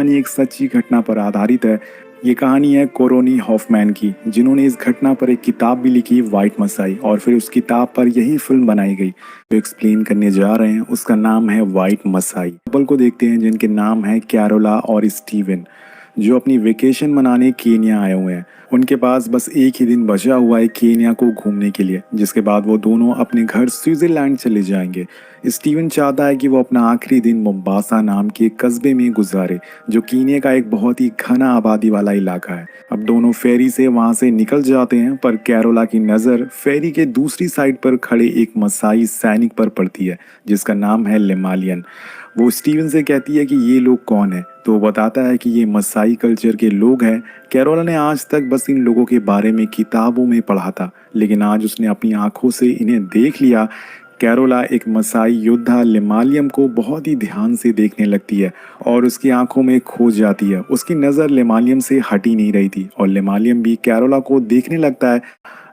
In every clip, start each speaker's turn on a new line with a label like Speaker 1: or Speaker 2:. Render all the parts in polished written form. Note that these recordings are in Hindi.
Speaker 1: कहानी एक सच्ची घटना पर आधारित है। ये कहानी है कोरोनी हॉफमैन की, जिन्होंने इस घटना पर एक किताब भी लिखी, वाइट मसाई, और फिर उस किताब पर यही फिल्म बनाई गई। जो एक्सप्लेन करने जा रहे हैं उसका नाम है वाइट मसाई। कपल को देखते हैं जिनके नाम है कैरोला और स्टीवन, जो अपनी वेकेशन मनाने केन्या आए हुए हैं। उनके पास बस एक ही दिन बचा हुआ है केन्या को घूमने के लिए, जिसके बाद वो दोनों अपने घर स्विट्जरलैंड चले जाएंगे। स्टीवन चाहता है कि वो अपना आखिरी दिन मोम्बासा नाम के कस्बे में गुजारे, जो केन्या का एक बहुत ही घना आबादी वाला इलाका है। अब दोनों फेरी से वहां से निकल जाते हैं, पर कैरोला की नज़र फेरी के दूसरी साइड पर खड़े एक मसाई सैनिक पर पड़ती है, जिसका नाम है लेमालियन। वो स्टीवन से कहती है कि ये लोग कौन है, तो वो बताता है कि ये मसाई कल्चर के लोग हैं। कैरोला ने आज तक बस इन लोगों के बारे में किताबों में पढ़ा था, लेकिन आज उसने अपनी आंखों से इन्हें देख लिया। कैरोला एक मसाई योद्धा लेमालियम को बहुत ही ध्यान से देखने लगती है और उसकी आंखों में खो जाती है। उसकी नज़र लेमालियम से हटी नहीं रही थी और लेमालियम भी कैरोला को देखने लगता है।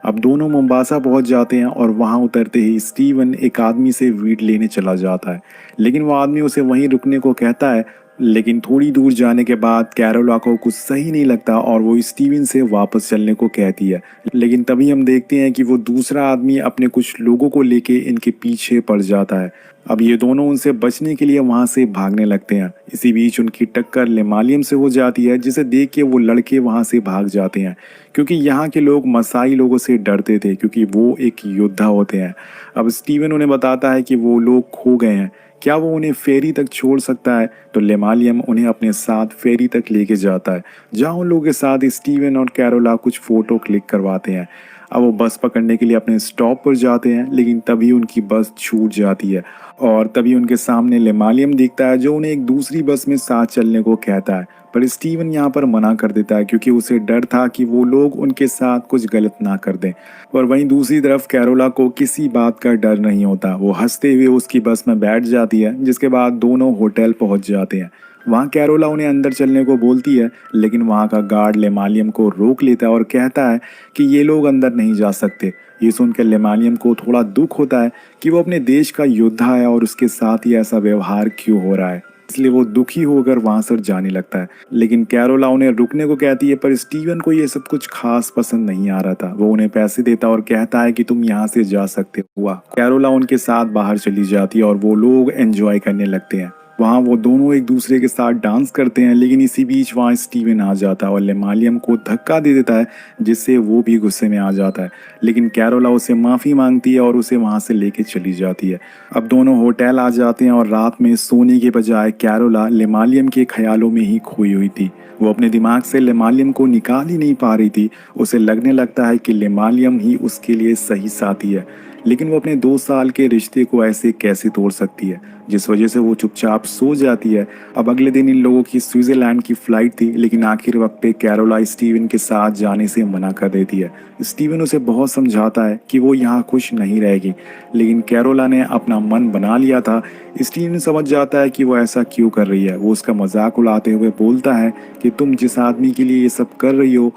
Speaker 1: अब दोनों मोम्बासा पहुंच जाते हैं और वहां उतरते ही स्टीवन एक आदमी से वीड लेने चला जाता है, लेकिन वो आदमी उसे वहीं रुकने को कहता है। लेकिन थोड़ी दूर जाने के बाद कैरोला को कुछ सही नहीं लगता और वो स्टीवन से वापस चलने को कहती है। लेकिन तभी हम देखते हैं कि वो दूसरा आदमी अपने कुछ लोगों को लेके इनके पीछे पड़ जाता है। अब ये दोनों उनसे बचने के लिए वहां से भागने लगते हैं। इसी बीच उनकी टक्कर लेमालियम से हो जाती है, जिसे देख के वो लड़के वहां से भाग जाते हैं, क्योंकि यहाँ के लोग मसाई लोगों से डरते थे, क्योंकि वो एक योद्धा होते हैं। अब स्टीवन उन्हें बताता है कि वो लोग खो गए हैं, क्या वो उन्हें फेरी तक छोड़ सकता है। तो लेमालियम उन्हें अपने साथ फेरी तक लेके जाता है, जहाँ उन लोगों के साथ स्टीवन और कैरोला कुछ फोटो क्लिक करवाते हैं। अब वो बस पकड़ने के लिए अपने स्टॉप पर जाते हैं, लेकिन तभी उनकी बस छूट जाती है और तभी उनके सामने लेमालियम दिखता है, जो उन्हें एक दूसरी बस में साथ चलने को कहता है। पर स्टीवन यहाँ पर मना कर देता है, क्योंकि उसे डर था कि वो लोग उनके साथ कुछ गलत ना कर दें। और वहीं दूसरी तरफ कैरोला को किसी बात का डर नहीं होता। वो हंसते हुए उसकी बस में बैठ जाती है, जिसके बाद दोनों होटल पहुंच जाते हैं। वहाँ कैरोला उन्हें अंदर चलने को बोलती है, लेकिन वहाँ का गार्ड लेमालियम को रोक लेता है और कहता है कि ये लोग अंदर नहीं जा सकते। ये सुनकर लेमालियम को थोड़ा दुख होता है कि वो अपने देश का योद्धा है और उसके साथ ही ऐसा व्यवहार क्यों हो रहा है, इसलिए वो दुखी होकर वहां से जाने लगता है। लेकिन कैरोला उन्हें रुकने को कहती है, पर स्टीवन को ये सब कुछ खास पसंद नहीं आ रहा था। वो उन्हें पैसे देता और कहता है कि तुम यहाँ से जा सकते हो। कैरोला उनके साथ बाहर चली जाती है और वो लोग एंजॉय करने लगते हैं। वहाँ वो दोनों एक दूसरे के साथ डांस करते हैं, लेकिन इसी बीच वहाँ स्टीवन आ जाता है और लेमालियम को धक्का दे देता है, जिससे वो भी गुस्से में आ जाता है। लेकिन कैरोला उसे माफ़ी मांगती है और उसे वहाँ से लेके चली जाती है। अब दोनों होटल आ जाते हैं और रात में सोने के बजाय कैरोला लेमालियम के ख्यालों में ही खोई हुई थी। वो अपने दिमाग से लेमालियम को निकाल ही नहीं पा रही थी। उसे लगने लगता है कि लेमालियम ही उसके लिए सही साथी है, लेकिन वो अपने 2 साल के रिश्ते को ऐसे कैसे तोड़ सकती है, जिस वजह से वो चुपचाप सो जाती है। अब अगले दिन इन लोगों की स्विट्जरलैंड की फ्लाइट थी, लेकिन आखिर वक्त पे कैरोला स्टीवन के साथ जाने से मना कर देती है। स्टीवन उसे बहुत समझाता है कि वो यहाँ खुश नहीं रहेगी, लेकिन कैरोला ने अपना मन बना लिया था। स्टीवन समझ जाता है कि वो ऐसा क्यों कर रही है। वो उसका मजाक उड़ाते हुए बोलता है कि तुम जिस आदमी के लिए ये सब कर रही हो।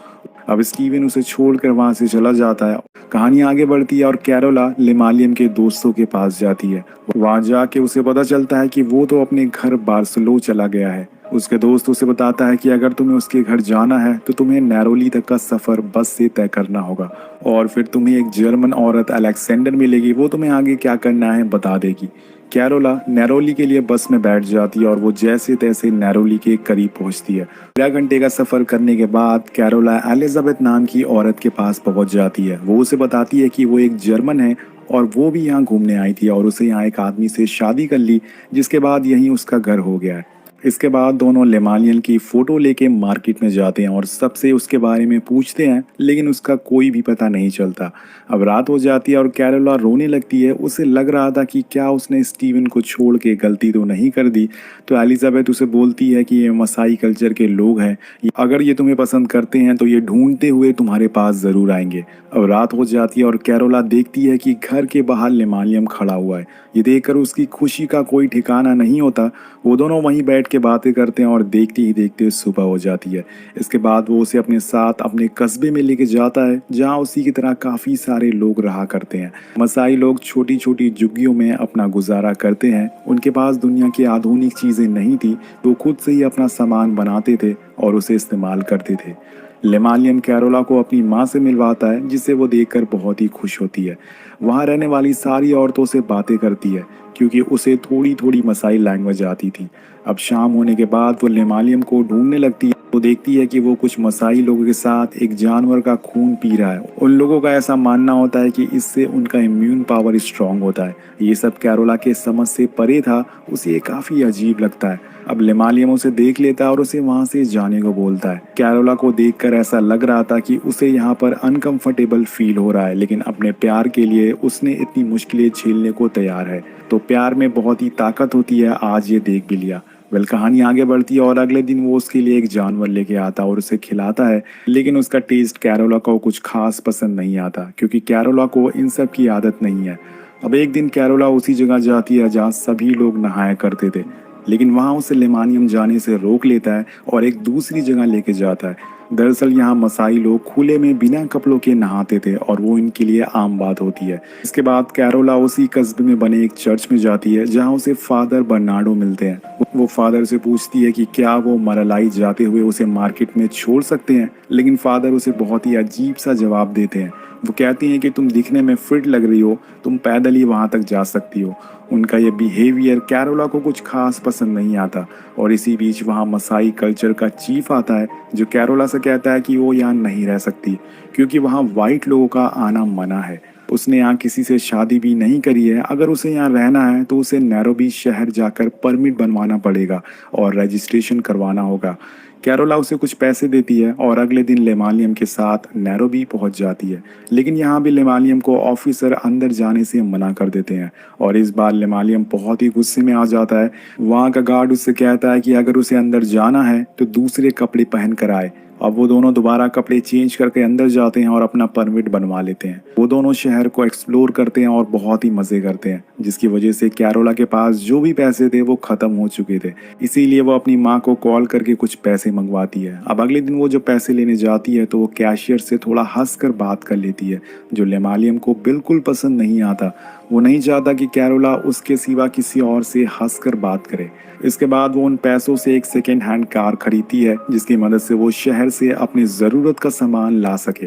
Speaker 1: अब स्टीवन उसे छोड़कर वहां से चला जाता है। कहानी आगे बढ़ती है और कैरोला लेमालियम के दोस्तों के पास जाती है। वहां जाके उसे पता चलता है कि वो तो अपने घर बार्सिलो चला गया है। उसके दोस्त उसे बताता है कि अगर तुम्हें उसके घर जाना है तो तुम्हें नैरोली तक का सफर बस से तय करना होगा, और फिर तुम्हें एक जर्मन औरत अलेक्जेंडर मिलेगी, वो तुम्हें आगे क्या करना है बता देगी। कैरोला नैरोली के लिए बस में बैठ जाती है और वो जैसे तैसे नैरोली के करीब पहुंचती है। 13 घंटे का सफर करने के बाद कैरोला एलिजाबेथ नाम की औरत के पास पहुंच जाती है। वो उसे बताती है कि वो एक जर्मन है और वो भी यहाँ घूमने आई थी और उसे यहाँ एक आदमी से शादी कर ली, जिसके बाद यहीं उसका घर हो गया है। इसके बाद दोनों लेमालियन की फोटो लेके मार्केट में जाते हैं और सबसे उसके बारे में पूछते हैं, लेकिन उसका कोई भी पता नहीं चलता। अब रात हो जाती है और कैरोला रोने लगती है। उसे लग रहा था कि क्या उसने स्टीवन को छोड़ के गलती तो नहीं कर दी। तो एलिजाबेथ उसे बोलती है कि ये मसाई कल्चर के लोग हैं, अगर ये तुम्हें पसंद करते हैं तो ये ढूंढते हुए तुम्हारे पास ज़रूर आएंगे। अब रात हो जाती है और कैरोला देखती है कि घर के बाहर लेमालियम खड़ा हुआ है। ये देखकर उसकी खुशी का कोई ठिकाना नहीं होता। वो दोनों वहीं बैठ बैठ के बातें करते हैं और देखते ही देखते सुबह हो जाती है। इसके बाद वो उसे अपने साथ अपने कस्बे में लेके जाता है जहाँ उसी की तरह काफ़ी सारे लोग रहा करते हैं। मसाई लोग छोटी छोटी झुग्गियों में अपना गुजारा करते हैं। उनके पास दुनिया की आधुनिक चीज़ें नहीं थी, वो खुद से ही अपना सामान बनाते थे और उसे इस्तेमाल करते थे। लेमालियम कैरोला को अपनी माँ से मिलवाता है जिसे वो देखकर बहुत ही खुश होती है। वहाँ रहने वाली सारी औरतों से बातें करती है क्योंकि उसे थोड़ी थोड़ी मसाई लैंग्वेज आती थी। अब शाम होने के बाद वो लेमालियम को ढूंढने लगती है। वो देखती है कि वो कुछ मसाई लोगों के साथ एक जानवर का खून पी रहा है। उन लोगों का ऐसा मानना होता है कि इससे उनका इम्यून पावर स्ट्रांग होता है। ये सब कैरोला के समझ से परे था, उसे ये काफ़ी अजीब लगता है। अब लेमालियम उसे देख लेता है और उसे वहां से जाने को बोलता है। कैरोला को देखकर ऐसा लग रहा था कि उसे यहाँ पर अनकंफर्टेबल फील हो रहा है, लेकिन अपने प्यार के लिए उसने इतनी मुश्किलें झेलने को तैयार है। तो प्यार में बहुत ही ताकत होती है, आज ये देख भी लिया। कहानी आगे बढ़ती है और अगले दिन वो उसके लिए एक जानवर लेके आता और उसे खिलाता है, लेकिन उसका टेस्ट कैरोला को कुछ खास पसंद नहीं आता क्योंकि कैरोला को इन सब की आदत नहीं है। अब एक दिन कैरोला उसी जगह जाती है जहाँ सभी लोग नहाया करते थे, लेकिन वहाँ उसे लेमानियम जाने से रोक लेता है और एक दूसरी जगह लेके जाता है। दरअसल यहाँ मसाई लोग खुले में बिना कपड़ों के नहाते थे और वो इनके लिए आम बात होती है। इसके बाद कैरोला उसी कस्बे में बने एक चर्च में जाती है जहाँ उसे फादर बर्नार्डो मिलते हैं। वो फादर से पूछती है कि क्या वो मरलाई जाते हुए उसे मार्केट में छोड़ सकते हैं, लेकिन फादर उसे बहुत ही अजीब सा जवाब देते हैं। वो कहती हैं कि तुम दिखने में फिट लग रही हो, तुम पैदल ही वहां तक जा सकती हो। उनका ये बिहेवियर कैरोला को कुछ खास पसंद नहीं आता और इसी बीच वहाँ मसाई कल्चर का चीफ आता है जो कैरोला से कहता है कि वो यहाँ नहीं रह सकती क्योंकि वहाँ वाइट लोगों का आना मना है। उसने यहाँ किसी से शादी भी नहीं करी है। अगर उसे यहाँ रहना है तो उसे नैरोबी शहर जाकर परमिट बनवाना पड़ेगा और रजिस्ट्रेशन करवाना होगा। कैरोला उसे कुछ पैसे देती है और अगले दिन लेमालियम के साथ नैरोबी पहुंच जाती है, लेकिन यहाँ भी लेमालियम को ऑफिसर अंदर जाने से मना कर देते हैं और इस बार लेमालियम बहुत ही गुस्से में आ जाता है। वहाँ का गार्ड उससे कहता है कि अगर उसे अंदर जाना है तो दूसरे कपड़े पहन कर आए। अब वो दोनों दोबारा कपड़े चेंज करके अंदर जाते हैं और अपना परमिट बनवा लेते हैं। वो दोनों शहर को एक्सप्लोर करते हैं और बहुत ही मजे करते हैं, जिसकी वजह से कैरोला के पास जो भी पैसे थे वो खत्म हो चुके थे। इसीलिए वो अपनी माँ को कॉल करके कुछ पैसे मंगवाती है। अब अगले दिन वो जो पैसे लेने जाती है तो वो कैशियर से थोड़ा हंस कर बात कर लेती है, जो लेमालियम को बिल्कुल पसंद नहीं आता। वो नहीं चाहता कि कैरोला उसके सिवा किसी और से हंसकर बात करे। इसके बाद वो उन पैसों से एक सेकेंड हैंड कार खरीदती है जिसकी मदद से वो शहर से अपनी ज़रूरत का सामान ला सके।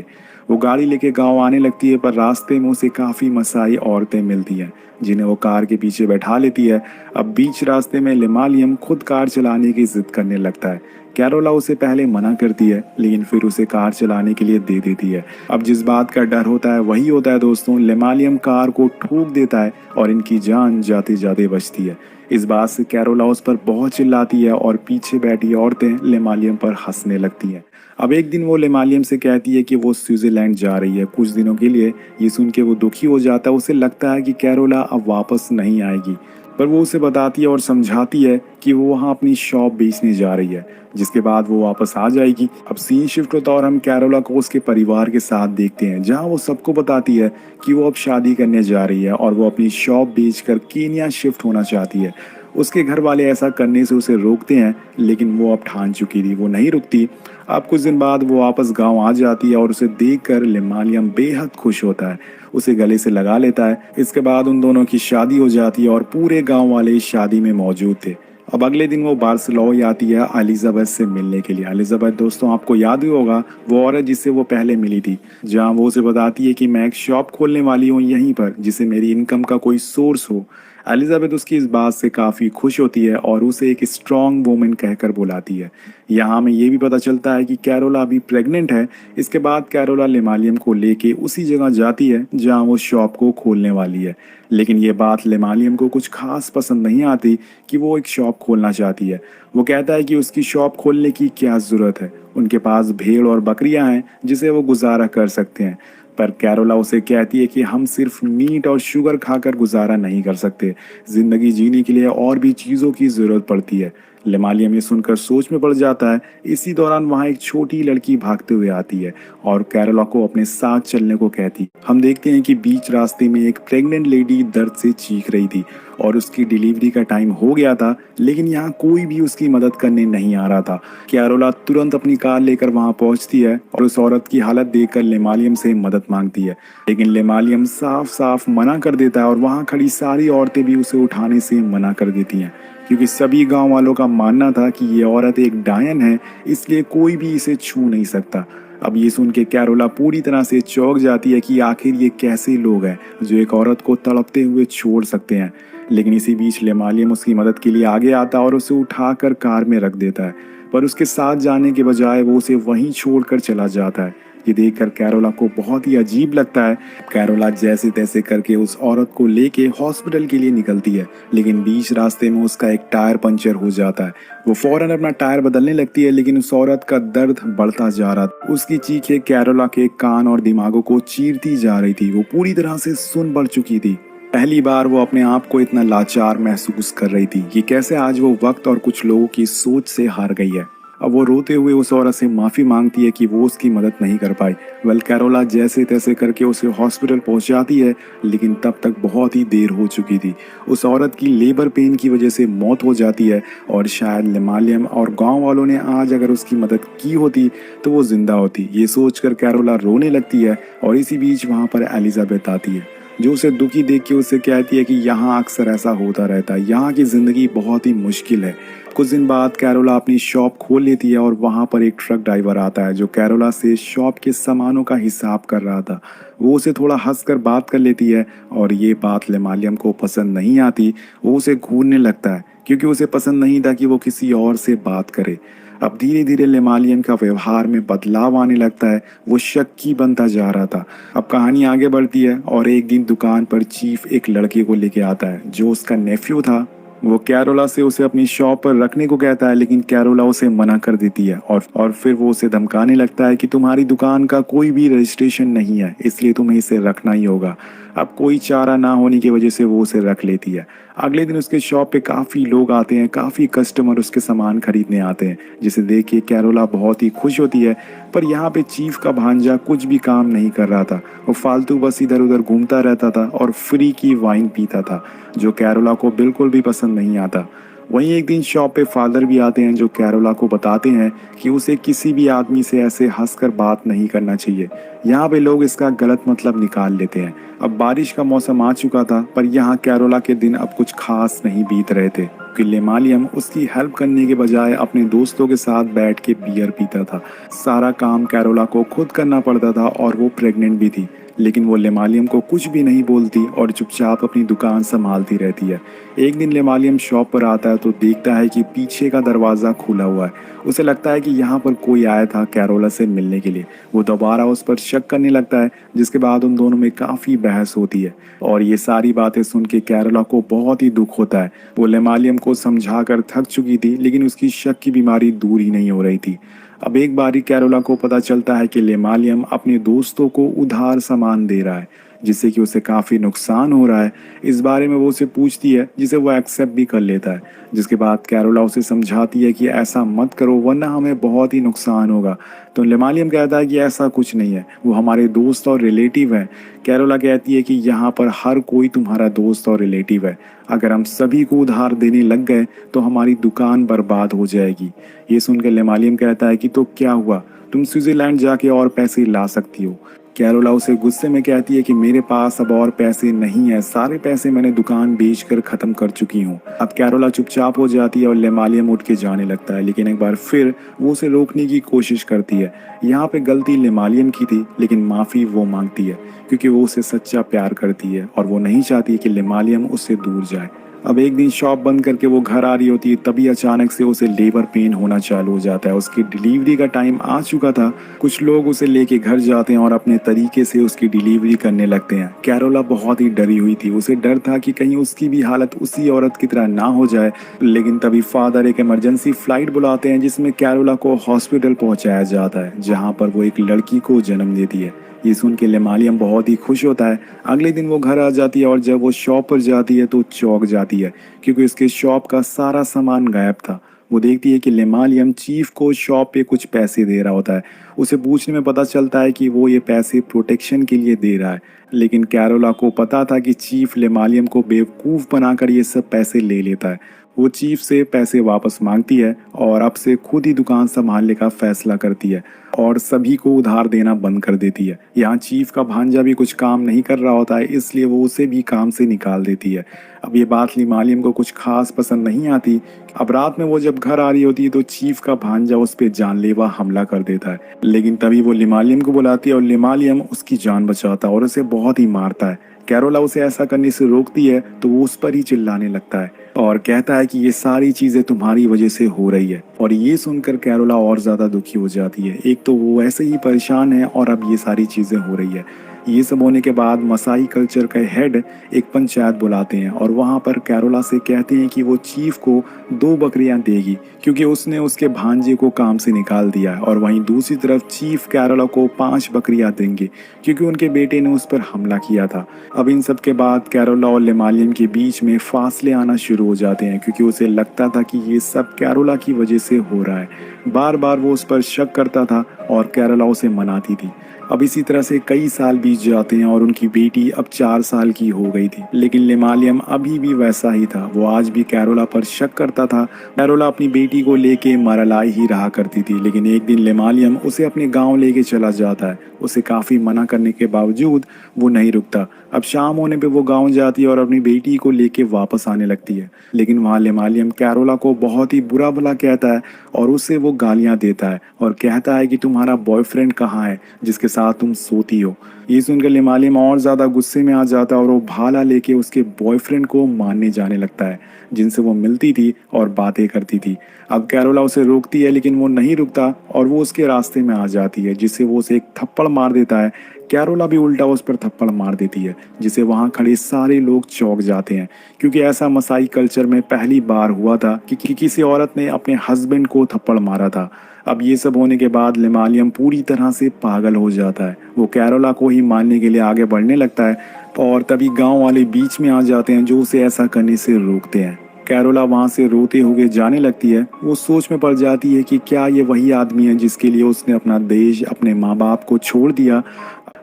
Speaker 1: वो गाड़ी लेके गांव आने लगती है, पर रास्ते में उसे काफ़ी मसाई औरतें मिलती हैं जिन्हें वो कार के पीछे बैठा लेती है। अब बीच रास्ते में लेमालियम खुद कार चलाने की जिद करने लगता है। कैरोला उसे पहले मना करती है, लेकिन फिर उसे कार चलाने के लिए दे देती है। अब जिस बात का डर होता है वही होता है दोस्तों, लेमालियम कार को ठोक देता है और इनकी जान जाते जाते बचती है। इस बात से कैरोला उस पर बहुत चिल्लाती है और पीछे बैठी औरतें लेमालियम पर हंसने लगती हैं। अब एक दिन वो लेमालियम से कहती है कि वो स्विट्जरलैंड जा रही है कुछ दिनों के लिए। ये सुन के वो दुखी हो जाता है। उसे लगता है कि कैरोला अब वापस नहीं आएगी, पर वो उसे बताती है और समझाती है कि वो वहाँ अपनी शॉप बेचने जा रही है, जिसके बाद वो वापस आ जाएगी। अब सीन शिफ्ट होता है और हम कैरोला को उसके परिवार के साथ देखते हैं, जहाँ वो सबको बताती है कि वो अब शादी करने जा रही है और वो अपनी शॉप बेचकर केनिया शिफ्ट होना चाहती है। उसके घर वाले ऐसा करने से उसे रोकते हैं, लेकिन वो अब ठान चुकी थी, वो नहीं रुकती। अब कुछ दिन बाद वो वापस गांव आ जाती है और उसे देखकर लेमालियम बेहद खुश होता है, उसे गले से लगा लेता है। इसके बाद उन दोनों की शादी हो जाती है और पूरे गांव वाले इस शादी में मौजूद थे। अब अगले दिन वो बार्सिलोना आती है एलिजाबेथ से मिलने के लिए। एलिजाबेथ दोस्तों आपको याद ही होगा, वो औरत जिससे वो पहले मिली थी, जहाँ वो उसे बताती है कि मैं एक शॉप खोलने वाली हूँ यहीं पर, जिससे मेरी इनकम का कोई सोर्स हो। एलिजाबेथ उसकी इस बात से काफ़ी खुश होती है और उसे एक स्ट्रॉन्ग वुमेन कहकर बुलाती है। यहाँ हमें ये भी पता चलता है कि कैरोला अभी प्रेग्नेंट है। इसके बाद कैरोला लेमालियम को लेके उसी जगह जाती है जहाँ वो शॉप को खोलने वाली है, लेकिन ये बात लेमालियम को कुछ खास पसंद नहीं आती कि वो एक शॉप खोलना चाहती है। वो कहता है कि उसकी शॉप खोलने की क्या ज़रूरत है, उनके पास भेड़ और बकरियां हैं जिसे वो गुजारा कर सकते हैं। पर कैरोला उसे कहती है कि हम सिर्फ मीट और शुगर खाकर गुजारा नहीं कर सकते, ज़िंदगी जीने के लिए और भी चीज़ों की ज़रूरत पड़ती है। लेमालियम ये सुनकर सोच में पड़ जाता है। इसी दौरान वहाँ एक छोटी लड़की भागते हुए आती है और कैरोला को अपने साथ चलने को कहती। हम देखते हैं कि बीच रास्ते में एक प्रेग्नेंट लेडी दर्द से चीख रही थी और उसकी डिलीवरी का टाइम हो गया था, लेकिन यहाँ कोई भी उसकी मदद करने नहीं आ रहा था। कैरोला तुरंत अपनी कार लेकर वहाँ पहुँचती है और उस औरत की हालत देखकर लेमालियम से मदद मांगती है, लेकिन लेमालियम साफ साफ मना कर देता है और वहाँ खड़ी सारी औरतें भी उसे उठाने से मना कर देती हैं, क्योंकि सभी गांव वालों का मानना था कि ये औरत एक डायन है, इसलिए कोई भी इसे छू नहीं सकता। अब ये सुन के कैरोला पूरी तरह से चौंक जाती है कि आखिर ये कैसे लोग हैं जो एक औरत को तड़पते हुए छोड़ सकते हैं। लेकिन इसी बीच लेमालियम उसकी मदद के लिए आगे आता और उसे उठाकर कार में रख देता है, पर उसके साथ जाने के बजाय वो उसे वहीं छोड़कर चला जाता है। ये देखकर कैरोला को बहुत ही अजीब लगता है। कैरोला जैसे तैसे करके उस औरत को लेके हॉस्पिटल के लिए निकलती है, लेकिन बीच रास्ते में उसका एक टायर पंचर हो जाता है। वो फौरन अपना टायर बदलने लगती है, लेकिन उस औरत का दर्द बढ़ता जा रहा था। उसकी चीखें कैरोला के कान और दिमागों को चीरती जा रही थी। वो पूरी तरह से सुन बढ़ चुकी थी। पहली बार वो अपने आप को इतना लाचार महसूस कर रही थी कि कैसे आज वो वक्त और कुछ लोगों की सोच से हार गई है। अब वो रोते हुए उस औरत से माफ़ी मांगती है कि वो उसकी मदद नहीं कर पाई। वेल कैरोला जैसे तैसे करके उसे हॉस्पिटल पहुंचाती है, लेकिन तब तक बहुत ही देर हो चुकी थी। उस औरत की लेबर पेन की वजह से मौत हो जाती है और शायद लेमालियम और गांव वालों ने आज अगर उसकी मदद की होती तो वो जिंदा होती। ये सोचकर कैरोला रोने लगती है और इसी बीच वहाँ पर एलिजाबेथ आती है, जो उसे दुखी देख के उसे कहती है कि यहाँ अक्सर ऐसा होता रहता है, यहाँ की ज़िंदगी बहुत ही मुश्किल है। कुछ दिन बाद कैरोला अपनी शॉप खोल लेती है और वहाँ पर एक ट्रक ड्राइवर आता है जो कैरोला से शॉप के सामानों का हिसाब कर रहा था। वो उसे थोड़ा हंसकर बात कर लेती है और ये बात लेमालियम को पसंद नहीं आती। वो उसे घूरने लगता है क्योंकि उसे पसंद नहीं था कि वो किसी और से बात करे। अब धीरे धीरे लेमालियम का व्यवहार में बदलाव आने लगता है। वो शक्की बनता जा रहा था। अब कहानी आगे बढ़ती है और एक दिन दुकान पर चीफ एक लड़के को लेके आता है जो उसका नेफ्यू था। वो कैरोला से उसे अपनी शॉप पर रखने को कहता है, लेकिन कैरोला उसे मना कर देती है और फिर वो उसे धमकाने लगता है कि तुम्हारी दुकान का कोई भी रजिस्ट्रेशन नहीं है, इसलिए तुम्हें इसे रखना ही होगा। अब कोई चारा ना होने की वजह से वो उसे रख लेती है। अगले दिन उसके शॉप पे काफ़ी लोग आते हैं, काफ़ी कस्टमर उसके सामान खरीदने आते हैं, जिसे देख के कैरोला बहुत ही खुश होती है। पर यहाँ पे चीफ का भांजा कुछ भी काम नहीं कर रहा था। वो फालतू बस इधर उधर घूमता रहता था और फ्री की वाइन पीता था, जो कैरोला को बिल्कुल भी पसंद नहीं आता। वहीं एक दिन शॉप पे फादर भी आते हैं जो कैरोला को बताते हैं कि उसे किसी भी आदमी से ऐसे हंसकर बात नहीं करना चाहिए। यहाँ पे लोग इसका गलत मतलब निकाल लेते हैं। अब बारिश का मौसम आ चुका था, पर यहाँ कैरोला के दिन अब कुछ खास नहीं बीत रहे थे कि लेमालियम उसकी हेल्प करने के बजाय अपने दोस्तों के साथ बैठ के बियर पीता था। सारा काम कैरोला को खुद करना पड़ता था और वो प्रेग्नेंट भी थी, लेकिन वो लेमालियम को कुछ भी नहीं बोलती और चुपचाप अपनी दुकान संभालती रहती है। एक दिन लेमालियम शॉप पर आता है तो देखता है कि पीछे का दरवाज़ा खुला हुआ है। उसे लगता है कि यहाँ पर कोई आया था कैरोला से मिलने के लिए। वो दोबारा उस पर शक करने लगता है, जिसके बाद उन दोनों में काफ़ी बहस होती है और ये सारी बातें सुन के कैरोला को बहुत ही दुख होता है। वो लेमालियम को समझा कर थक चुकी थी, लेकिन उसकी शक की बीमारी दूर ही नहीं हो रही थी। अब एक बारी कैरोला को पता चलता है कि लेमालियम अपने दोस्तों को उधार सामान दे रहा है, जिससे कि उसे काफ़ी नुकसान हो रहा है। इस बारे में वो उसे पूछती है, जिसे वो एक्सेप्ट भी कर लेता है। जिसके बाद कैरोला उसे समझाती है कि ऐसा मत करो वरना हमें बहुत ही नुकसान होगा। तो लेमालियम कहता है कि ऐसा कुछ नहीं है, वो हमारे दोस्त और रिलेटिव हैं। कैरोला कहती है कि यहाँ पर हर कोई तुम्हारा दोस्त और रिलेटिव है। अगर हम सभी को उधार देने लग गए तो हमारी दुकान बर्बाद हो जाएगी। ये सुनकर लेमालियम कहता है कि तो क्या हुआ, तुम स्विट्जरलैंड जाके और पैसे ला सकती हो। कैरोला उसे गुस्से में कहती है कि मेरे पास अब और पैसे नहीं है, सारे पैसे मैंने दुकान बेचकर ख़त्म कर चुकी हूँ। अब कैरोला चुपचाप हो जाती है और लेमालियम उठ के जाने लगता है, लेकिन एक बार फिर वो उसे रोकने की कोशिश करती है। यहाँ पे गलती लेमालियम की थी, लेकिन माफ़ी वो मांगती है क्योंकि वो उसे सच्चा प्यार करती है और वो नहीं चाहती कि लेमालियम उससे दूर जाए। अब एक दिन शॉप बंद करके वो घर आ रही होती है, तभी अचानक से उसे लेबर पेन होना चालू हो जाता है। उसकी डिलीवरी का टाइम आ चुका था। कुछ लोग उसे लेके घर जाते हैं और अपने तरीके से उसकी डिलीवरी करने लगते हैं। कैरोला बहुत ही डरी हुई थी। उसे डर था कि कहीं उसकी भी हालत उसी औरत की तरह ना हो जाए। लेकिन तभी फादर एक इमरजेंसी फ्लाइट बुलाते हैं जिसमें कैरोला को हॉस्पिटल पहुंचाया जाता है, जहाँ पर वो एक लड़की को जन्म देती है। ये सुन के लेमालियम बहुत ही खुश होता है। अगले दिन वो घर आ जाती है और जब वो शॉप पर जाती है तो चौंक जाती है क्योंकि उसके शॉप का सारा सामान गायब था। वो देखती है कि लेमालियम चीफ को शॉप पे कुछ पैसे दे रहा होता है। उसे पूछने में पता चलता है कि वो ये पैसे प्रोटेक्शन के लिए दे रहा है, लेकिन कैरोला को पता था कि चीफ लेमालियम को बेवकूफ़ बनाकर ये सब पैसे ले लेता है। वो चीफ से पैसे वापस मांगती है और अब से खुद ही दुकान संभालने का फैसला करती है और सभी को उधार देना बंद कर देती है। यहाँ चीफ का भांजा भी कुछ काम नहीं कर रहा होता है, इसलिए वो उसे भी काम से निकाल देती है। अब ये बात लेमालियम को कुछ खास पसंद नहीं आती। अब रात में वो जब घर आ रही होती है तो चीफ का भांजा उस पर जानलेवा हमला कर देता है, लेकिन तभी वो लेमालियम को बुलाती है और लेमालियम उसकी जान बचाता है और उसे बहुत ही मारता है। कैरोला उसे ऐसा करने से रोकती है तो वो उस पर ही चिल्लाने लगता है और कहता है कि ये सारी चीजें तुम्हारी वजह से हो रही है। और ये सुनकर कैरोला और ज्यादा दुखी हो जाती है। एक तो वो ऐसे ही परेशान है और अब ये सारी चीजें हो रही है। ये सब होने के बाद मसाई कल्चर के हेड एक पंचायत बुलाते हैं और वहाँ पर कैरोला से कहते हैं कि वो चीफ को 2 बकरियां देगी क्योंकि उसने उसके भांजे को काम से निकाल दिया है, और वहीं दूसरी तरफ चीफ कैरोला को 5 बकरियां देंगे क्योंकि उनके बेटे ने उस पर हमला किया था। अब इन सब के बाद कैरोला और लेमालियम के बीच में फासले आना शुरू हो जाते हैं क्योंकि उसे लगता था कि ये सब कैरोला की वजह से हो रहा है। बार बार वो उस पर शक करता था और कैरोला उसे मनाती थी। अब इसी तरह से कई साल बीत जाते हैं और उनकी बेटी अब 4 साल की हो गई थी, लेकिन लेमालियम अभी भी वैसा ही था। वो आज भी कैरोला पर शक करता था। कैरोला अपनी बेटी को लेके मरलाई ही रहा करती थी, लेकिन एक दिन लेमालियम उसे अपने गांव लेके चला जाता है। उसे काफ़ी मना करने के बावजूद वो नहीं रुकता। अब शाम होने पे वो गांव जाती है और अपनी बेटी को लेके वापस आने लगती है, लेकिन वहाँ लेमालियम कैरोला को बहुत ही बुरा भला कहता है और उसे वो गालियाँ देता है और कहता है कि तुम्हारा बॉयफ्रेंड कहाँ है जिसके साथ तुम सोती हो। ये सुनकर लेमालियम और ज़्यादा गुस्से में आ जाता है और वो भाला लेके उसके बॉयफ्रेंड को मारने जाने लगता है जिनसे वो मिलती थी और बातें करती थी। अब कैरोला उसे रोकती है लेकिन वो नहीं रुकता और वो उसके रास्ते में आ जाती है, जिससे वो उसे एक थप्पड़ मार देता है। कैरोला भी उल्टा उस पर थप्पड़ मार देती है, जिसे वहाँ खड़े सारे लोग चौंक जाते हैं क्योंकि ऐसा मसाई कल्चर में पहली बार हुआ था कि किसी औरत ने अपने हस्बैंड को थप्पड़ मारा था। अब ये सब होने के बाद लेमालियम पूरी तरह से पागल हो जाता है। वो कैरोला को ही मारने के लिए आगे बढ़ने लगता है और तभी गांव वाले बीच में आ जाते हैं जो उसे ऐसा करने से रोकते हैं। कैरोला वहां से रोते हुए जाने लगती है। वो सोच में पड़ जाती है कि क्या ये वही आदमी है जिसके लिए उसने अपना देश, अपने माँ बाप को छोड़ दिया।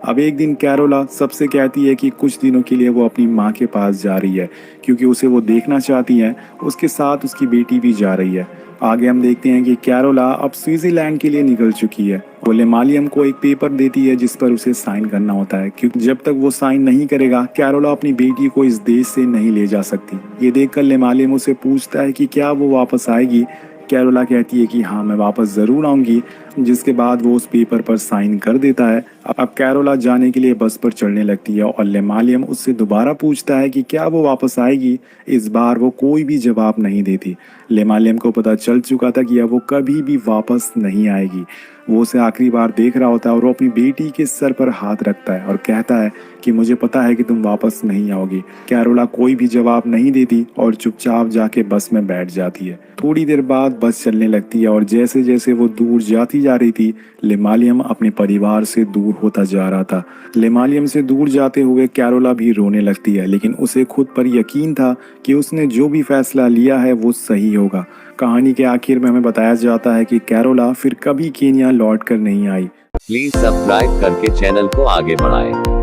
Speaker 1: अब एक दिन कैरोला सबसे कहती है कि कुछ दिनों के लिए वो अपनी माँ के पास जा रही है क्योंकि उसे वो देखना चाहती है। उसके साथ उसकी बेटी भी जा रही है। आगे हम देखते हैं कि कैरोला अब स्विट्जरलैंड के लिए निकल चुकी है। वो लेमालियम को एक पेपर देती है जिस पर उसे साइन करना होता है क्योंकि जब तक वो साइन नहीं करेगा कैरोला अपनी बेटी को इस देश से नहीं ले जा सकती। ये देखकर लेमालियम उसे पूछता है कि क्या वो वापस आएगी। कैरोला कहती है कि हाँ, मैं वापस ज़रूर आऊँगी, जिसके बाद वो उस पेपर पर साइन कर देता है। अब कैरोला जाने के लिए बस पर चढ़ने लगती है और लेमालियम उससे दोबारा पूछता है कि क्या वो वापस आएगी। इस बार वो कोई भी जवाब नहीं देती। लेमालियम को पता चल चुका था कि अब वो कभी भी वापस नहीं आएगी। वो उसे आखिरी बार देख रहा होता है और वो अपनी बेटी के सर पर हाथ रखता है और कहता है कि मुझे पता है कि तुम वापस नहीं आओगी। कैरोला कोई भी जवाब नहीं देती और चुपचाप जाके बस में बैठ जाती है। थोड़ी देर बाद बस चलने लगती है और जैसे जैसे वो दूर जाती जा रही थी लेमालियम अपने परिवार से दूर होता जा रहा था। लेमालियम से दूर जाते हुए कैरोला भी रोने लगती है, लेकिन उसे खुद पर यकीन था कि उसने जो भी फैसला लिया है वो सही होगा। कहानी के आखिर में हमें बताया जाता है कि कैरोला फिर कभी केन्या लौट कर नहीं आई।
Speaker 2: प्लीज सब्सक्राइब करके चैनल को आगे बढ़ाएं।